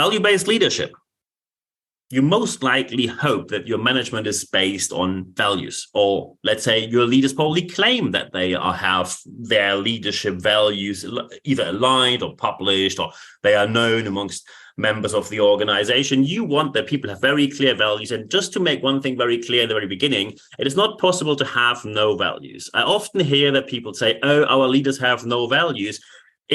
Value-based leadership. You most likely hope that your management is based on values, or let's say your leaders probably claim that they have their leadership values either aligned or published, or they are known amongst members of the organization. You want that people have very clear values. And just to make one thing very clear at the very beginning, it is not possible to have no values. I often hear that people say, oh, our leaders have no values.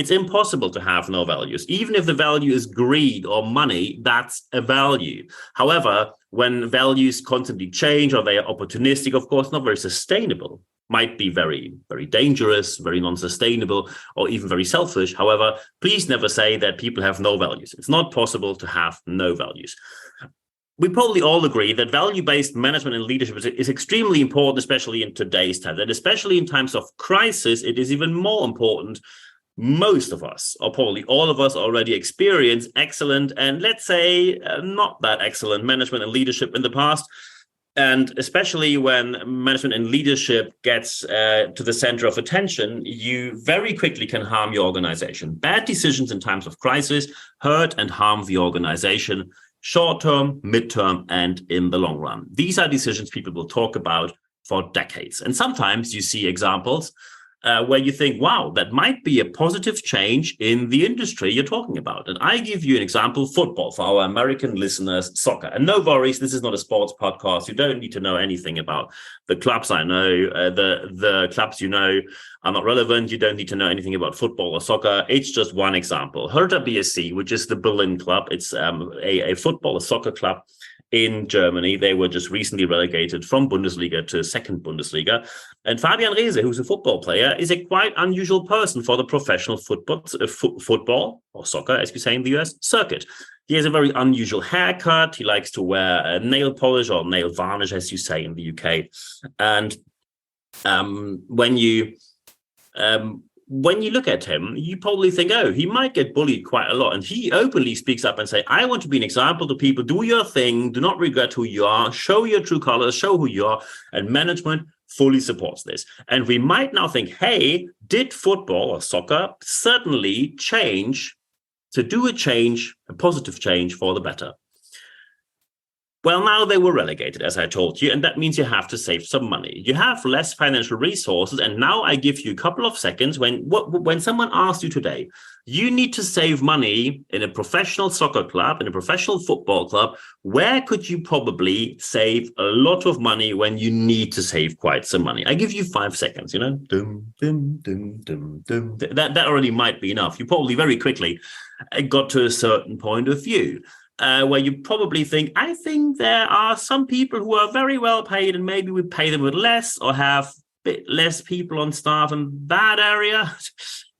It's impossible to have no values. Even if the value is greed or money, that's a value. However, when values constantly change or they are opportunistic, of course, not very sustainable, might be very, very dangerous, very non-sustainable, or even very selfish. However, please never say that people have no values. It's not possible to have no values. We probably all agree that value-based management and leadership is extremely important, especially in today's time, and especially in times of crisis, it is even more important. Most of us, or probably all of us, already experience excellent and let's say not that excellent management and leadership in the past. And especially when management and leadership gets to the center of attention, you very quickly can harm your organization. Bad decisions in times of crisis hurt and harm the organization, short-term, mid-term, and in the long run. These are decisions people will talk about for decades. And sometimes you see examples where you think, wow, that might be a positive change in the industry you're talking about. And I give you an example, football, for our American listeners, soccer. And no worries, this is not a sports podcast. You don't need to know anything about the clubs I know. The clubs you know are not relevant. You don't need to know anything about football or soccer. It's just one example. Hertha BSC, which is the Berlin club. It's a football, a soccer club in Germany. They were just recently relegated from Bundesliga to second Bundesliga. And Fabian Reese, who's a football player, is a quite unusual person for the professional football or soccer, as we say in the US, circuit. He has a very unusual haircut. He likes to wear nail polish or nail varnish, as you say in the UK. And when you look at him, you probably think, oh, he might get bullied quite a lot. And he openly speaks up and say, I want to be an example to people. Do your thing. Do not regret who you are. Show your true colors. Show who you are. And management fully supports this. And we might now think, hey, did football or soccer certainly change to do a change, a positive change for the better? Well, now they were relegated, as I told you, and that means you have to save some money. You have less financial resources, and now I give you a couple of seconds when someone asks you today, you need to save money in a professional soccer club, in a professional football club, where could you probably save a lot of money when you need to save quite some money? I give you 5 seconds, Dum, dum, dum, dum, dum. That already might be enough. You probably very quickly got to a certain point of view. Where you probably think, I think there are some people who are very well paid and maybe we pay them with less or have a bit less people on staff in that area.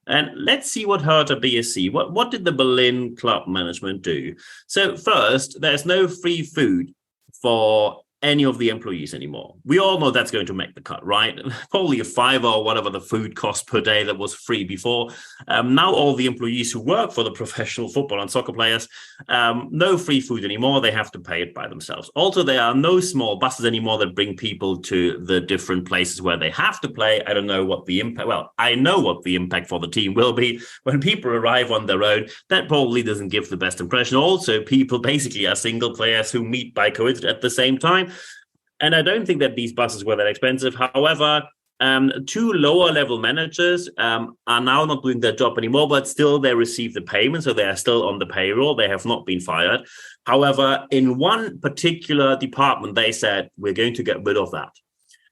And let's see what Hertha BSC, what did the Berlin club management do? So first, there's no free food for any of the employees anymore. We all know that's going to make the cut, right? Probably a $5 or whatever the food cost per day that was free before. Now all the employees who work for the professional football and soccer players, no free food anymore. They have to pay it by themselves. Also, there are no small buses anymore that bring people to the different places where they have to play. I don't know what the impact, well, I know what the impact for the team will be when people arrive on their own. That probably doesn't give the best impression. Also, people basically are single players who meet by coincidence at the same time. And I don't think that these buses were that expensive. However, 2 lower level managers are now not doing their job anymore, but still they receive the payment. So they are still on the payroll. They have not been fired. However, in one particular department, they said, we're going to get rid of that.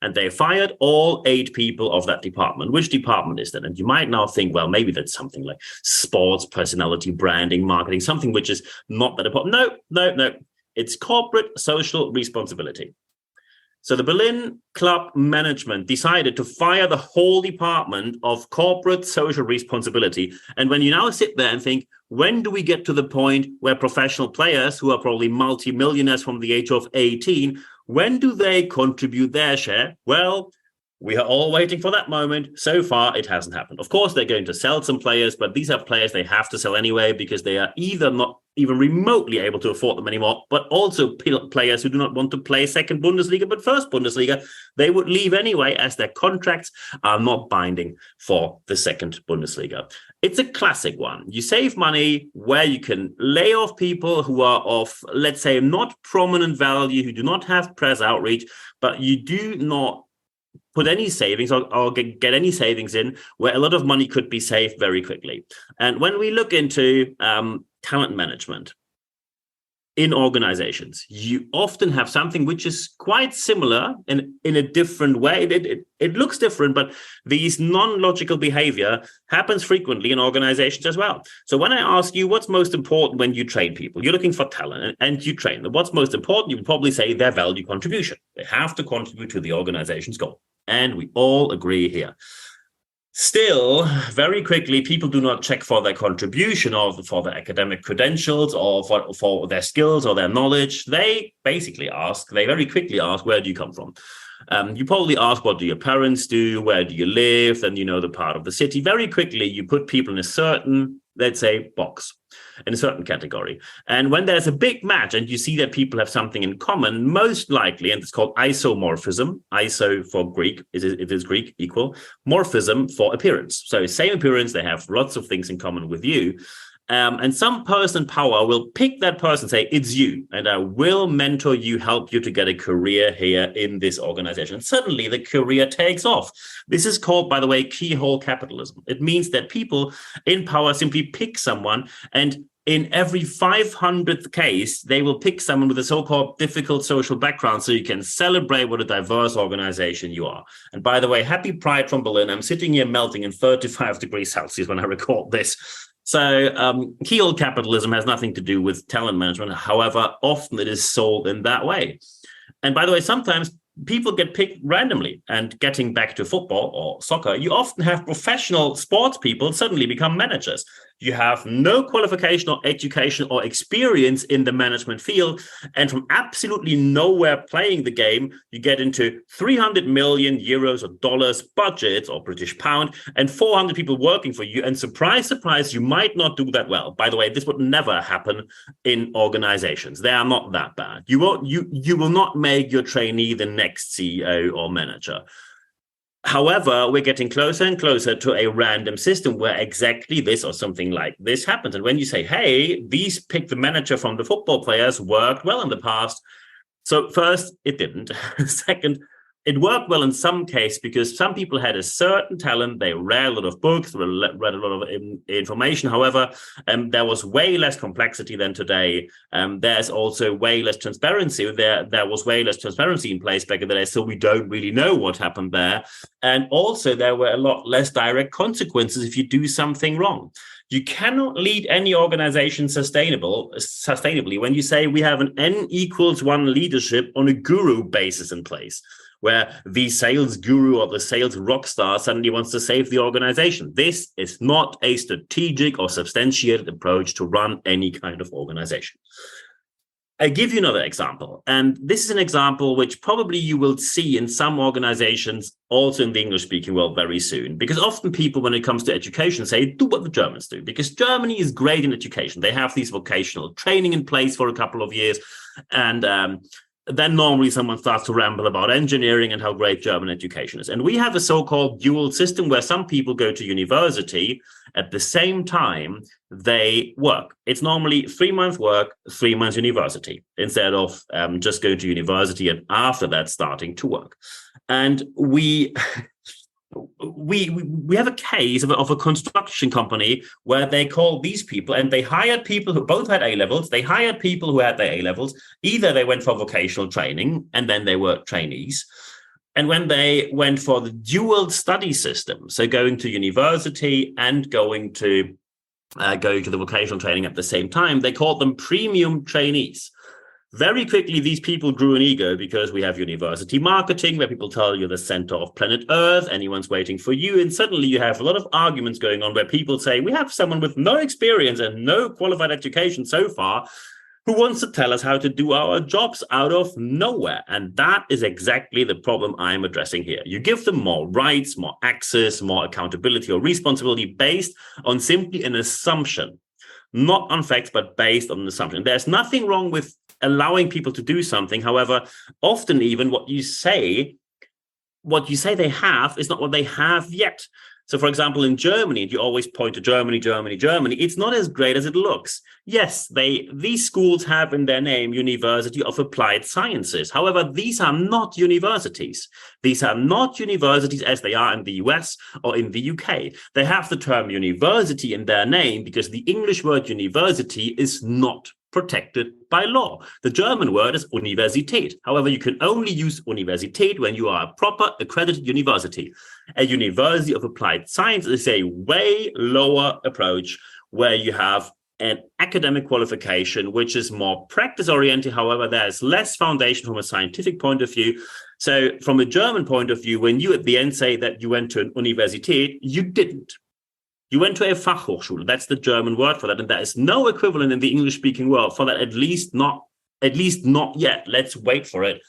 And they fired all 8 people of that department. Which department is that? And you might now think, well, maybe that's something like sports, personality, branding, marketing, something which is not that department. No. It's corporate social responsibility. So the Berlin club management decided to fire the whole department of corporate social responsibility. And when you now sit there and think, when do we get to the point where professional players who are probably multimillionaires from the age of 18, when do they contribute their share? Well, We are all waiting for that moment. So far, it hasn't happened. Of course, they're going to sell some players, but these are players they have to sell anyway because they are either not even remotely able to afford them anymore, but also players who do not want to play second Bundesliga, but first Bundesliga. They would leave anyway as their contracts are not binding for the second Bundesliga. It's a classic one. You save money where you can lay off people who are of, let's say, not prominent value, who do not have press outreach, but you do not put any savings or get any savings in where a lot of money could be saved very quickly. And when we look into talent management in organizations, you often have something which is quite similar in a different way. It looks different, but these non-logical behavior happens frequently in organizations as well. So when I ask you what's most important when you train people, you're looking for talent and you train them. What's most important? You would probably say their value contribution. They have to contribute to the organization's goal. And we all agree here. Still, very quickly, people do not check for their contribution or for their academic credentials or for their skills or their knowledge. They very quickly ask, where do you come from? You probably ask, what do your parents do? Where do you live? Then you know the part of the city. Very quickly, you put people in a certain, let's say, box, in a certain category. And when there's a big match and you see that people have something in common, most likely, and it's called isomorphism, iso for Greek, it is Greek, equal, morphism for appearance. So same appearance, they have lots of things in common with you. And some person in power will pick that person, say, it's you, and I will mentor you, help you to get a career here in this organization. And suddenly the career takes off. This is called, by the way, keyhole capitalism. It means that people in power simply pick someone, and in every 500th case, they will pick someone with a so-called difficult social background so you can celebrate what a diverse organization you are. And by the way, happy Pride from Berlin. I'm sitting here melting in 35 degrees Celsius when I record this. So keyhole capitalism has nothing to do with talent management. However, often it is sold in that way. And by the way, sometimes people get picked randomly. And getting back to football or soccer, you often have professional sports people suddenly become managers. You have no qualification or education or experience in the management field. And from absolutely nowhere playing the game, you get into 300 million euros or dollars budgets or British pound and 400 people working for you. And surprise, surprise, you might not do that well. By the way, this would never happen in organizations. They are not that bad. You will not make your trainee the next CEO or manager. However, we're getting closer and closer to a random system where exactly this or something like this happens. And when you say, hey, these pick the manager from the football players worked well in the past. So first, it didn't. Second, it worked well in some case because some people had a certain talent. They read a lot of books, read a lot of information. However, there was way less complexity than today. There's also way less transparency. There was way less transparency in place back in the day, so we don't really know what happened there. And also, there were a lot less direct consequences if you do something wrong. You cannot lead any organization sustainably when you say we have an N=1 leadership on a guru basis in place, where the sales guru or the sales rock star suddenly wants to save the organization. This is not a strategic or substantiated approach to run any kind of organization. I give you another example, and this is an example which probably you will see in some organizations, also in the English-speaking world very soon, because often people, when it comes to education, say, do what the Germans do, because Germany is great in education. They have these vocational training in place for a couple of years, and then normally someone starts to ramble about engineering and how great German education is. And we have a so-called dual system where some people go to university at the same time they work. It's normally 3 months work, 3 months university, instead of just going to university and after that starting to work. And we have a case of a construction company where they called these people and they hired people who both had A-levels. They hired people who had their A-levels. Either they went for vocational training and then they were trainees. And when they went for the dual study system, so going to university and going to the vocational training at the same time, they called them premium trainees. Very quickly, these people grew an ego because we have university marketing where people tell you the center of planet Earth, anyone's waiting for you. And suddenly you have a lot of arguments going on where people say, we have someone with no experience and no qualified education so far. who wants to tell us how to do our jobs out of nowhere. And that is exactly the problem I'm addressing here. You give them more rights, more access, more accountability or responsibility based on simply an assumption, not on facts, but based on an assumption. There's nothing wrong with allowing people to do something. However, often even what you say they have is not what they have yet. So, for example, in Germany, you always point to Germany. It's not as great as it looks. Yes, these schools have in their name University of Applied Sciences. However, these are not universities. These are not universities as they are in the US or in the UK. They have the term university in their name because the English word university is not protected by law. The German word is Universität. However, you can only use Universität when you are a proper accredited university. A University of Applied Science is a way lower approach where you have an academic qualification, which is more practice-oriented. However, there's less foundation from a scientific point of view. So from a German point of view, when you at the end say that you went to an Universität, you didn't. You went to a Fachhochschule. That's the German word for that. And there is no equivalent in the English-speaking world for that, at least not yet. Let's wait for it.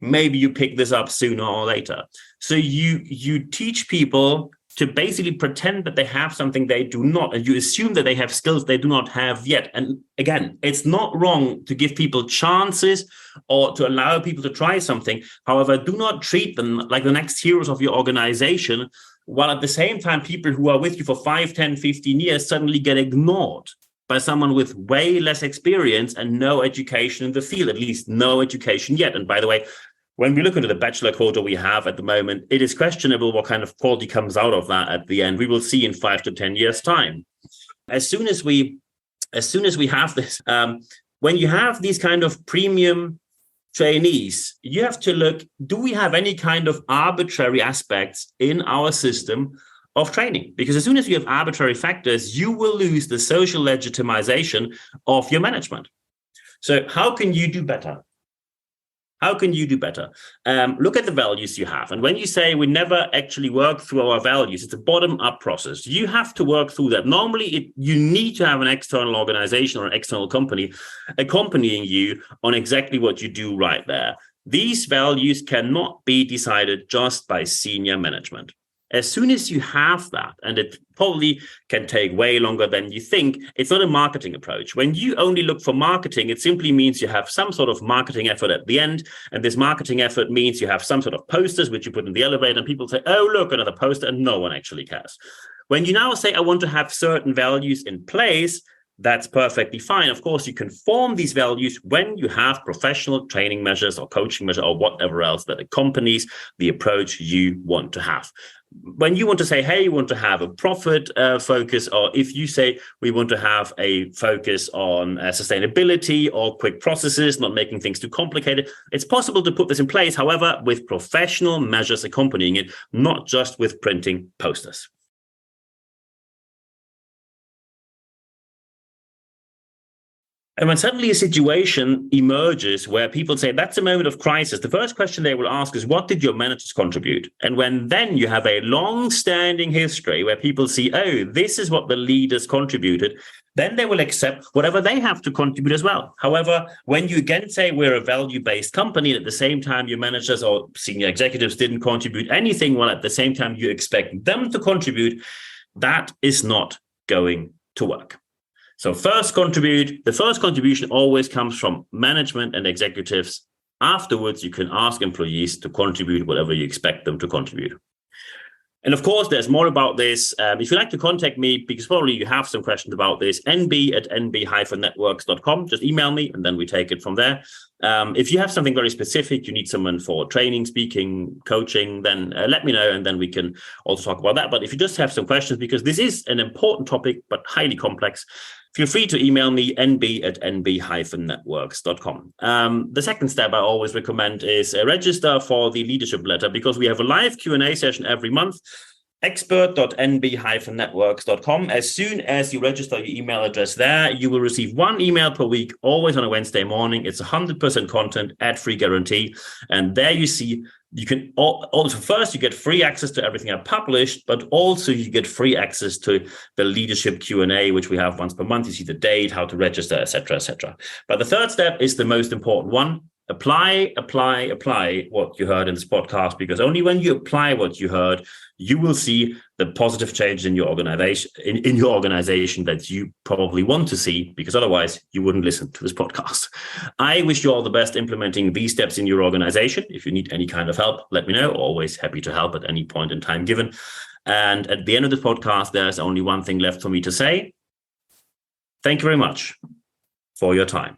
Maybe you pick this up sooner or later. So you teach people to basically pretend that they have something they do not, and you assume that they have skills they do not have yet. And again, it's not wrong to give people chances or to allow people to try something. However, do not treat them like the next heroes of your organization, while at the same time, people who are with you for 5, 10, 15 years suddenly get ignored by someone with way less experience and no education in the field, at least no education yet. And by the way, when we look into the bachelor quota we have at the moment, it is questionable what kind of quality comes out of that at the end. We will see in 5 to 10 years' time. As soon as we have this, when you have these kind of premium trainees, you have to look, do we have any kind of arbitrary aspects in our system of training? Because as soon as you have arbitrary factors, you will lose the social legitimization of your management. So how can you do better? Look at the values you have. And when you say we never actually work through our values, it's a bottom-up process. You have to work through that. Normally, you need to have an external organization or an external company accompanying you on exactly what you do right there. These values cannot be decided just by senior management. As soon as you have that, and it probably can take way longer than you think, it's not a marketing approach. When you only look for marketing, it simply means you have some sort of marketing effort at the end. And this marketing effort means you have some sort of posters, which you put in the elevator, and people say, oh, look, another poster, and no one actually cares. When you now say, I want to have certain values in place, that's perfectly fine. Of course, you can form these values when you have professional training measures or coaching measures or whatever else that accompanies the approach you want to have. When you want to say, hey, you want to have a profit focus, or if you say we want to have a focus on sustainability or quick processes, not making things too complicated, it's possible to put this in place, however, with professional measures accompanying it, not just with printing posters. And when suddenly a situation emerges where people say that's a moment of crisis, the first question they will ask is, what did your managers contribute? And when then you have a long-standing history where people see, oh, this is what the leaders contributed, then they will accept whatever they have to contribute as well. However, when you again say we're a value-based company, and at the same time your managers or senior executives didn't contribute anything, while at the same time you expect them to contribute, that is not going to work. So the first contribution always comes from management and executives. Afterwards, you can ask employees to contribute whatever you expect them to contribute. And of course, there's more about this. If you'd like to contact me, because probably you have some questions about this, nb@nb-networks.com. Just email me and then we take it from there. If you have something very specific, you need someone for training, speaking, coaching, then let me know and then we can also talk about that. But if you just have some questions, because this is an important topic, but highly complex, feel free to email me, nb@nb-networks.com. The second step I always recommend is register for the leadership letter, because we have a live Q&A session every month, expert.nb-networks.com. As soon as you register your email address there, you will receive one email per week, always on a Wednesday morning. It's 100% content, ad-free guarantee. And there you see You can also, first, you get free access to everything I've published, but also you get free access to the leadership Q&A, which we have once per month. You see the date, how to register, etc., etc. But the third step is the most important one. Apply what you heard in this podcast, because only when you apply what you heard, you will see the positive changes in your organization, in your organization that you probably want to see, because otherwise you wouldn't listen to this podcast. I wish you all the best implementing these steps in your organization. If you need any kind of help, let me know. Always happy to help at any point in time given. And at the end of this podcast, there's only one thing left for me to say. Thank you very much for your time.